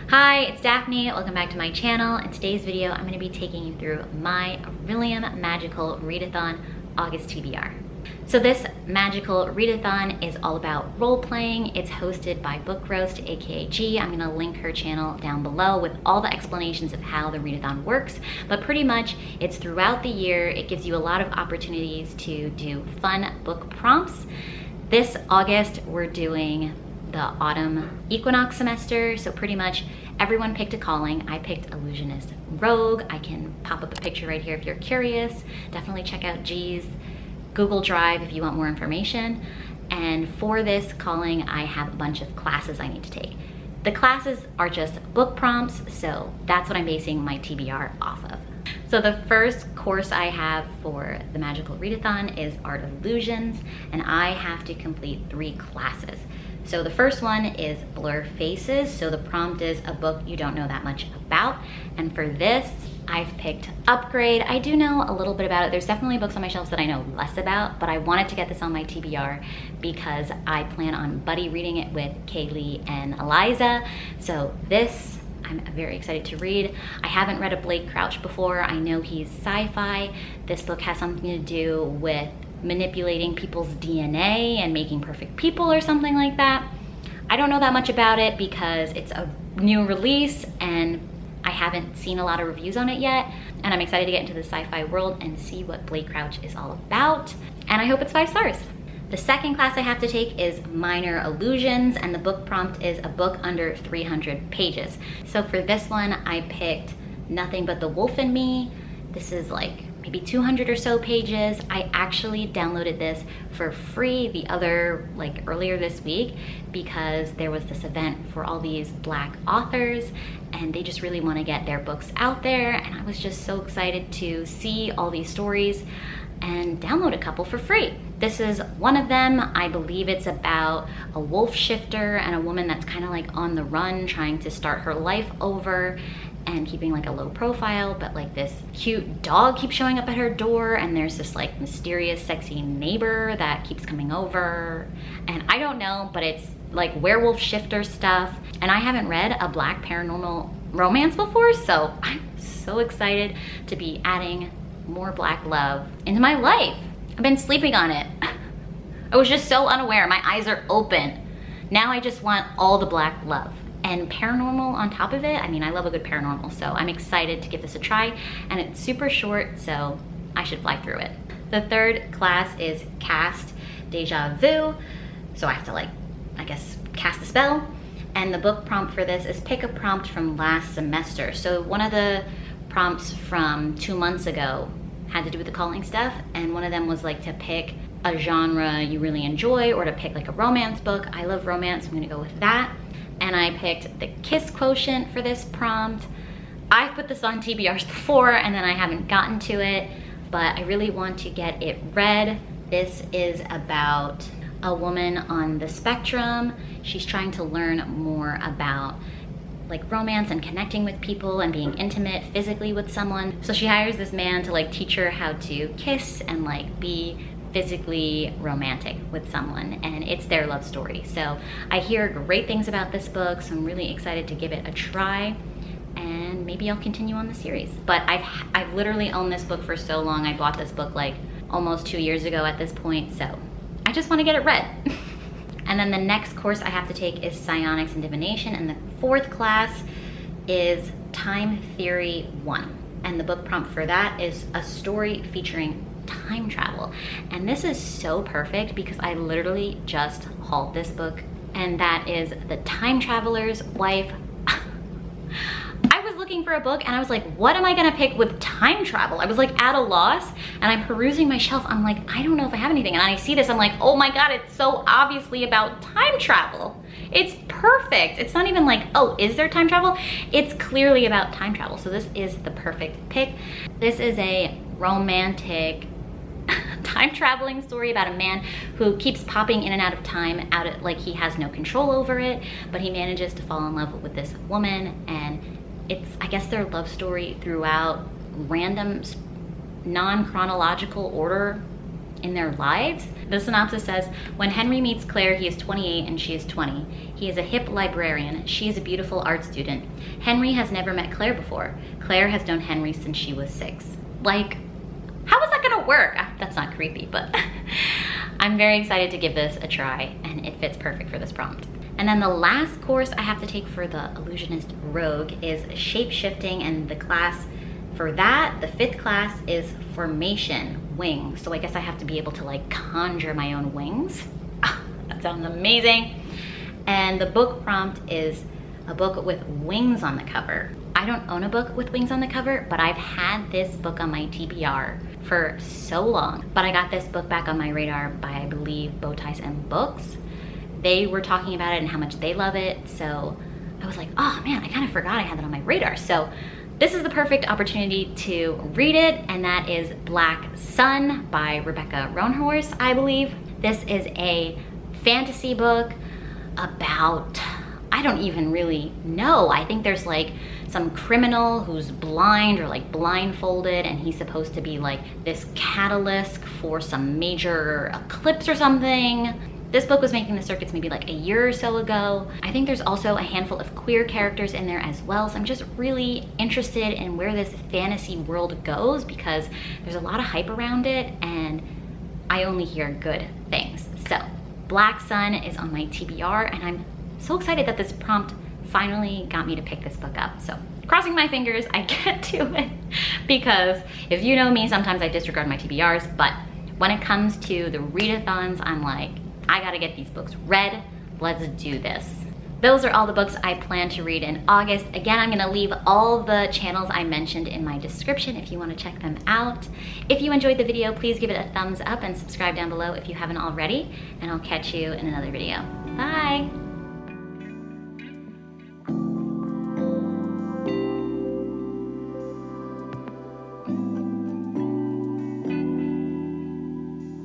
Hi, it's Daphne. Welcome back to my channel. In today's video, I'm going to be taking you through my Brilliant Magical Readathon August TBR. So this Magical Readathon is all about role-playing. It's hosted by Book Roast, aka G. I'm going to link her channel down below with all the explanations of how the readathon works. But pretty much, it's throughout the year. It gives you a lot of opportunities to do fun book prompts. This August, we're doing the autumn equinox semester, so pretty much everyone picked a calling. I picked Illusionist Rogue. I can pop up a picture right here if you're curious. Definitely check out G's Google Drive if you want more information. And for this calling, I have a bunch of classes I need to take. The classes are just book prompts, so that's what I'm basing my TBR off of. So the first course I have for the Magical Readathon is Art of Illusions, and I have to complete 3 classes. So the first one is Blur Faces. So the prompt is a book you don't know that much about. And for this, I've picked Upgrade. I do know a little bit about it. There's definitely books on my shelves that I know less about, but I wanted to get this on my TBR because I plan on buddy reading it with Kaylee and Eliza. So this, I'm very excited to read. I haven't read a Blake Crouch before. I know he's sci-fi. This book has something to do with manipulating people's DNA and making perfect people or something like that. I don't know that much about it because it's a new release and I haven't seen a lot of reviews on it yet. And I'm excited to get into the sci-fi world and see what Blake Crouch is all about. And I hope it's 5 stars. The second class I have to take is Minor Illusions, and the book prompt is a book under 300 pages. So for this one, I picked Nothing But the Wolf in Me. This is like maybe 200 or so pages. I actually downloaded this for free earlier this week because there was this event for all these Black authors and they just really want to get their books out there, and I was just so excited to see all these stories and download a couple for free. This is one of them. I believe it's about a wolf shifter and a woman that's kind of like on the run trying to start her life over and keeping like a low profile, but like this cute dog keeps showing up at her door and there's this like mysterious sexy neighbor that keeps coming over, and I don't know, but it's like werewolf shifter stuff. And I haven't read a Black paranormal romance before, so I'm so excited to be adding more Black love into my life. I've been sleeping on it. I was just so unaware. My eyes are open. Now I just want all the Black love. And paranormal on top of it. I mean, I love a good paranormal, so I'm excited to give this a try. And it's super short, so I should fly through it. The third class is Cast Deja Vu. So I have to I guess, cast a spell. And the book prompt for this is pick a prompt from last semester. So one of the prompts from 2 months ago had to do with the calling stuff, and one of them was like to pick a genre you really enjoy or to pick like a romance book. I love romance, I'm gonna go with that. And I picked the Kiss Quotient for this prompt. I've put this on TBRs before and then I haven't gotten to it, but I really want to get it read. This is about a woman on the spectrum. She's trying to learn more about like romance and connecting with people and being intimate physically with someone. So she hires this man to like teach her how to kiss and like be physically romantic with someone, and it's their love story. So I hear great things about this book, so I'm really excited to give it a try, and maybe I'll continue on the series. But I've literally owned this book for so long. I bought this book like almost 2 years ago at this point, so I just want to get it read. And then the next course I have to take is Psionics and Divination, and the 4th class is Time Theory 1. And the book prompt for that is a story featuring time travel. And this is so perfect because I literally just hauled this book, and that is The Time Traveler's Wife. I was looking for a book and I was like, what am I gonna pick with time travel? I was like at a loss, and I'm perusing my shelf. I'm like, I don't know if I have anything. And I see this, I'm like, oh my God, it's so obviously about time travel. It's perfect. It's not even like, oh, is there time travel? It's clearly about time travel. So this is the perfect pick. This is a romantic time traveling story about a man who keeps popping in and out of time, like he has no control over it, but he manages to fall in love with this woman, and it's, I guess, their love story throughout random non-chronological order in their lives. The synopsis says, when Henry meets Claire, he is 28 and she is 20. He is a hip librarian. She is a beautiful art student. Henry has never met Claire before. Claire has known Henry since she was 6. Like, how is that gonna work? That's not creepy, but I'm very excited to give this a try, and it fits perfect for this prompt. And then the last course I have to take for the Illusionist Rogue is shape-shifting, and the class for that, the 5th class, is formation, wings. So I guess I have to be able to like conjure my own wings. That sounds amazing. And the book prompt is a book with wings on the cover. I don't own a book with wings on the cover, but I've had this book on my TBR for so long. But I got this book back on my radar by, I believe, Bowties and Books. They were talking about it and how much they love it. So I was like, oh man, I kind of forgot I had that on my radar. So this is the perfect opportunity to read it, and that is Black Sun by Rebecca Roanhorse, I believe. This is a fantasy book about, I don't even really know. I think there's like some criminal who's blind or like blindfolded, and he's supposed to be like this catalyst for some major eclipse or something. This book was making the circuits maybe like a year or so ago. I think there's also a handful of queer characters in there as well. So I'm just really interested in where this fantasy world goes because there's a lot of hype around it and I only hear good things. So Black Sun is on my TBR, and I'm so excited that this prompt finally got me to pick this book up. So crossing my fingers I get to it, because if you know me, sometimes I disregard my TBRs, but when it comes to the readathons, I'm like, I gotta get these books read. Let's do this. Those are all the books I plan to read in August. Again, I'm gonna leave all the channels I mentioned in my description if you wanna check them out. If you enjoyed the video, please give it a thumbs up and subscribe down below if you haven't already, and I'll catch you in another video. Bye.